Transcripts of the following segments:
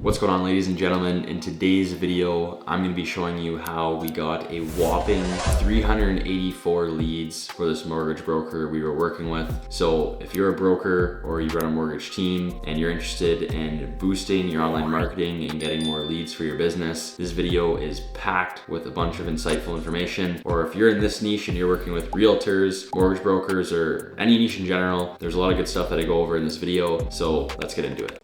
What's going on, ladies and gentlemen? In today's video, I'm going to be showing you how we got a whopping 384 leads for this mortgage broker we were working with. So if you're a broker or you run a mortgage team and you're interested in boosting your online marketing and getting more leads for your business, this video is packed with a bunch of insightful information. Or if you're in this niche and you're working with realtors, mortgage brokers, or any niche in general, there's a lot of good stuff that I go over in this video. So let's get into it.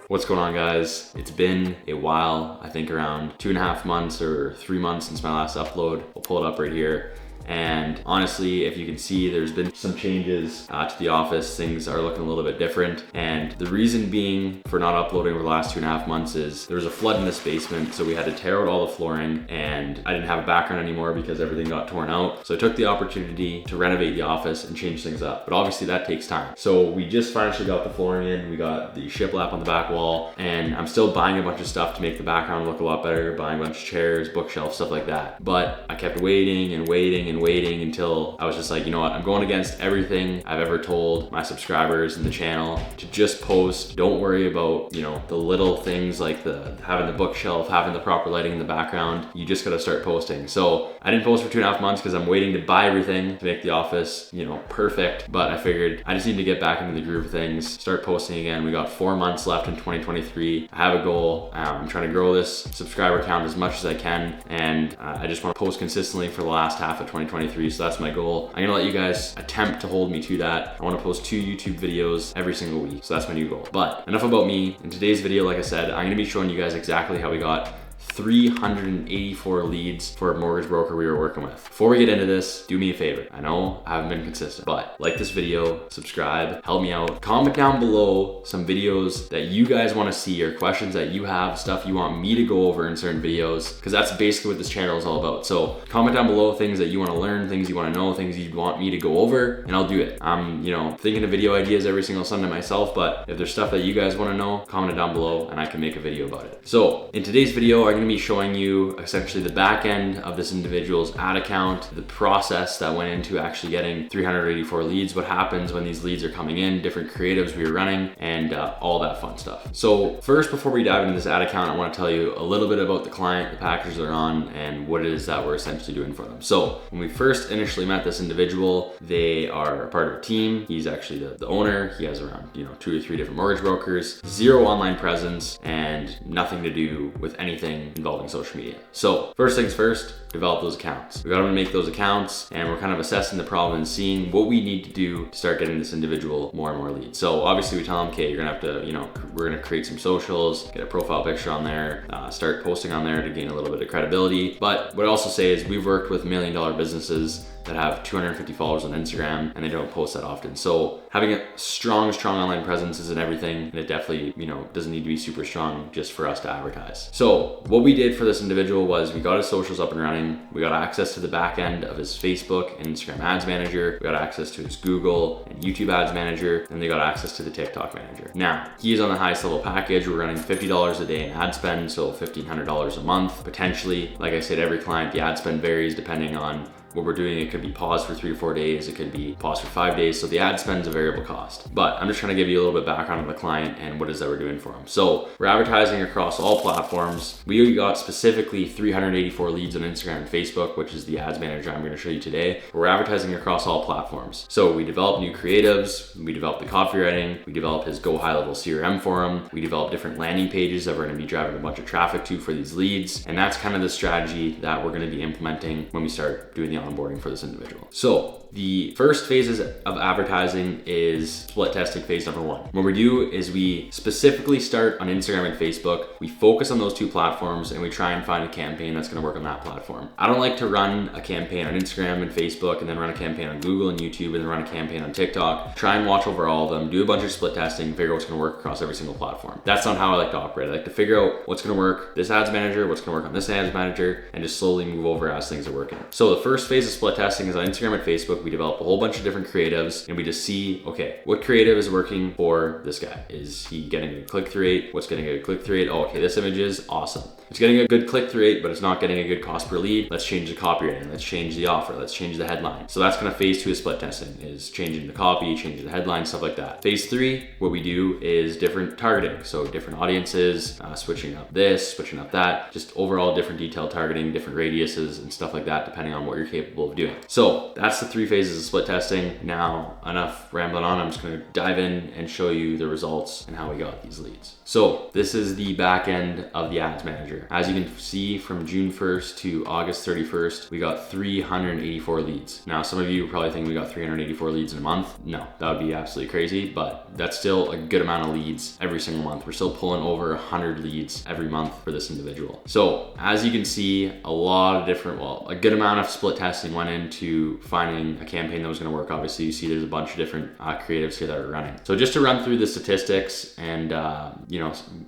What's going on, guys? It's been a while, I think around 2.5 months or 3 months since my last upload. We'll pull it up right here. And honestly, if you can see, there's been some changes to the office. Things are looking a little bit different. And the reason being for not uploading over the last 2.5 months is there was a flood in this basement. So we had to tear out all the flooring and I didn't have a background anymore because everything got torn out. So I took the opportunity to renovate the office and change things up. But obviously that takes time. So we just finally got the flooring in. We got the shiplap on the back wall, and I'm still buying a bunch of stuff to make the background look a lot better, buying a bunch of chairs, bookshelves, stuff like that. But I kept waiting until I was just like, you know what, I'm going against everything I've ever told my subscribers in the channel to just post. Don't worry about, you know, the little things like having the bookshelf, having the proper lighting in the background. You just gotta start posting. So I didn't post for 2.5 months because I'm waiting to buy everything to make the office, you know, perfect. But I figured I just need to get back into the groove of things, start posting again. We got 4 months left in 2023. I have a goal. I'm trying to grow this subscriber count as much as I can, and I just want to post consistently for the last half of 2023. So that's my goal. I'm gonna let you guys attempt to hold me to that. I want to post 2 YouTube videos every single week. So that's my new goal. But enough about me. In today's video, like I said, I'm gonna be showing you guys exactly how we got 384 leads for a mortgage broker we were working with. Before we get into this, do me a favor. I know I haven't been consistent, but like this video, subscribe, help me out. Comment down below some videos that you guys want to see or questions that you have, stuff you want me to go over in certain videos, because that's basically what this channel is all about. So comment down below things that you want to learn, things you want to know, things you want me to go over, and I'll do it. I'm, you know, thinking of video ideas every single Sunday myself, but if there's stuff that you guys want to know, comment it down below and I can make a video about it. So in today's video, I'm going to be showing you essentially the back end of this individual's ad account, the process that went into actually getting 384 leads, what happens when these leads are coming in, different creatives we were running, and all that fun stuff. So first, before we dive into this ad account, I want to tell you a little bit about the client, the package they're on, and what it is that we're essentially doing for them. So when we first initially met this individual, they are a part of a team. He's actually the owner. He has around, you know, 2 or 3 different mortgage brokers, 0 online presence, and nothing to do with anything involving social media. So first things first, develop those accounts. We got to make those accounts, and we're kind of assessing the problem and seeing what we need to do to start getting this individual more and more leads. So obviously we tell them, okay, you're gonna have to, you know, we're gonna create some socials, get a profile picture on there, start posting on there to gain a little bit of credibility. But what I also say is we've worked with $1 million businesses that have 250 followers on Instagram, and they don't post that often. So having a strong online presence isn't everything, and it definitely, you know, doesn't need to be super strong just for us to advertise. So what we did for this individual was we got his socials up and running. We got access to the back end of his Facebook and Instagram ads manager. We got access to his Google and YouTube ads manager, and they got access to the TikTok manager. Now, he is on the highest level package. We're running $50 a day in ad spend, so $1,500 a month, potentially. Like I said, every client, the ad spend varies depending on what we're doing. It could be paused for 3 to 4 days. It could be paused for 5 days. So the ad spend is a variable cost. But I'm just trying to give you a little bit background on the client and what it is that we're doing for them. So we're advertising across all platforms. We got specifically 384 leads on Instagram and Facebook, which is the ads manager I'm going to show you today. We're advertising across all platforms. So we develop new creatives. We develop the copywriting. We develop his Go High Level CRM for him. We develop different landing pages that we're going to be driving a bunch of traffic to for these leads. And that's kind of the strategy that we're going to be implementing when we start doing the onboarding for this individual. So the first phases of advertising is split testing phase number 1. What we do is we specifically start on Instagram and Facebook. We focus on those 2 platforms and we try and find a campaign that's going to work on that platform. I don't like to run a campaign on Instagram and Facebook and then run a campaign on Google and YouTube and then run a campaign on TikTok. Try and watch over all of them, do a bunch of split testing, figure out what's going to work across every single platform. That's not how I like to operate. I like to figure out what's going to work this ads manager, what's going to work on this ads manager, and just slowly move over as things are working. So the first phase of split testing is on Instagram and Facebook. We develop a whole bunch of different creatives and we just see, okay, what creative is working for this guy? Is he getting a click-through rate? What's getting a click-through rate? Oh, okay, this image is awesome. it's getting a good click-through rate, but it's not getting a good cost per lead. Let's change the copywriting. Let's change the offer. Let's change the headline. So that's kind of phase 2 of split testing, is changing the copy, changing the headline, stuff like that. Phase 3, what we do is different targeting. So different audiences, switching up this, switching up that, just overall different detailed targeting, different radiuses and stuff like that, depending on what you're capable of doing. So that's the 3 phases of split testing. Now, enough rambling on. I'm just going to dive in and show you the results and how we got these leads. So this is the back end of the ads manager. As you can see, from June 1st to August 31st, we got 384 leads. Now, some of you probably think we got 384 leads in a month. No, that would be absolutely crazy, but that's still a good amount of leads every single month. We're still pulling over 100 leads every month for this individual. So as you can see, a good amount of split testing went into finding a campaign that was going to work. Obviously, you see there's a bunch of different creatives here that are running. So just to run through the statistics and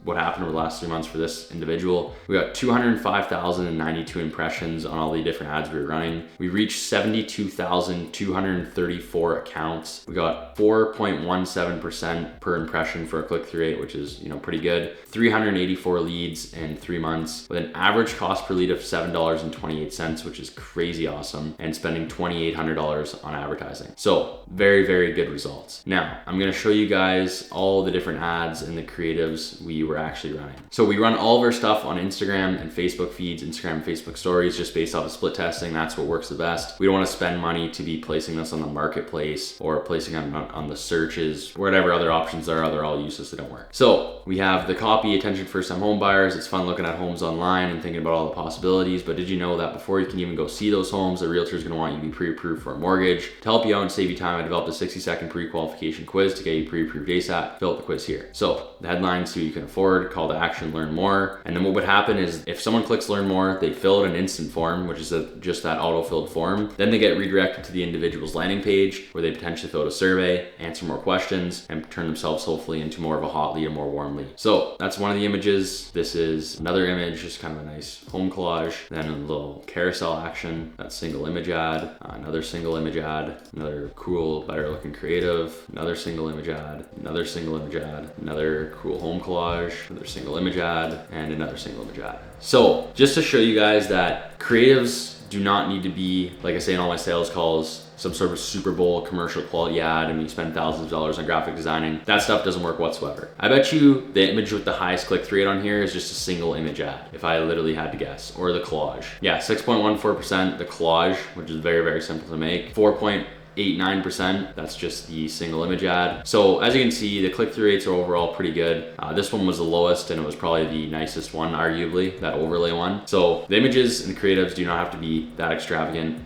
what happened over the last 3 months for this individual, we got 205,092 impressions on all the different ads we were running. We reached 72,234 accounts. We got 4.17% per impression for a click-through rate, which is pretty good. 384 leads in 3 months with an average cost per lead of $7.28, which is crazy awesome, and spending $2,800 on advertising. So very, very good results. Now I'm going to show you guys all the different ads and the creatives we were actually running. So we run all of our stuff on Instagram and Facebook feeds, Instagram and Facebook stories, just based off of split testing. That's what works the best. We don't want to spend money to be placing this on the marketplace or placing on the searches, whatever other options there are. They're all useless, they don't work. So we have the copy, attention first time home buyers. It's fun looking at homes online and thinking about all the possibilities, but did you know that before you can even go see those homes, the realtor is going to want you to be pre-approved for a mortgage? To help you out and save you time, I developed a 60-second pre-qualification quiz to get you pre-approved ASAP. Fill out the quiz here. So the headline, see what you can afford, call to action, learn more. And then what would happen is if someone clicks learn more, they fill out an instant form, which is just that auto-filled form. Then they get redirected to the individual's landing page where they potentially fill out a survey, answer more questions, and turn themselves hopefully into more of a hot lead, a more warm lead. So that's one of the images. This is another image, just kind of a nice home collage. Then a little carousel action, that single image ad, another single image ad, another cool, better looking creative, another single image ad, another single image ad, another cool home collage, another single image ad, and another single image ad. So just to show you guys that creatives do not need to be, like I say in all my sales calls, some sort of Super Bowl commercial quality ad and you spend thousands of dollars on graphic designing. That stuff doesn't work whatsoever. I bet you the image with the highest click-through rate on here is just a single image ad, if I literally had to guess, or the collage. Yeah, 6.14%, the collage, which is very, very simple to make. 4.89%, that's just the single image ad. So as you can see, the click-through rates are overall pretty good. This one was the lowest and it was probably the nicest one, arguably, that overlay one. So the images and the creatives do not have to be that extravagant,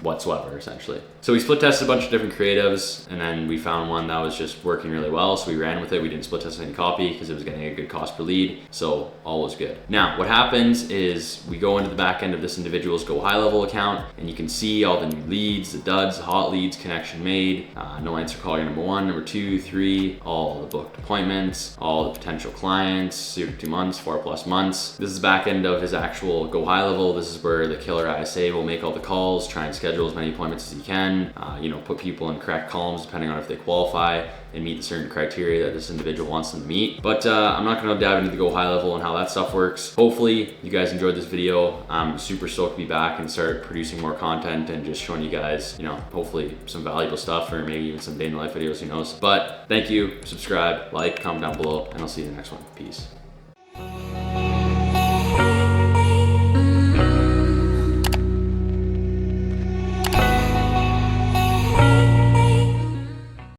whatsoever, essentially. So we split tested a bunch of different creatives and then we found one that was just working really well. So we ran with it. We didn't split test any copy because it was getting a good cost per lead. So all was good. Now what happens is we go into the back end of this individual's Go High Level account and you can see all the new leads, the duds, the hot leads, connection made, no answer call your number 1, number 2, 3, all the booked appointments, all the potential clients, 0 to 2 months, 4+ months. This is the back end of his actual Go High Level. This is where the killer ISA will make all the calls, try and schedule as many appointments as he can, put people in correct columns depending on if they qualify and meet the certain criteria that this individual wants them to meet. But I'm not gonna dive into the Go High Level and how that stuff works. Hopefully you guys enjoyed this video. I'm super stoked to be back and start producing more content and just showing you guys, hopefully some valuable stuff or maybe even some day in the life videos, who knows. But thank you, subscribe, like, comment down below, and I'll see you in the next one. Peace.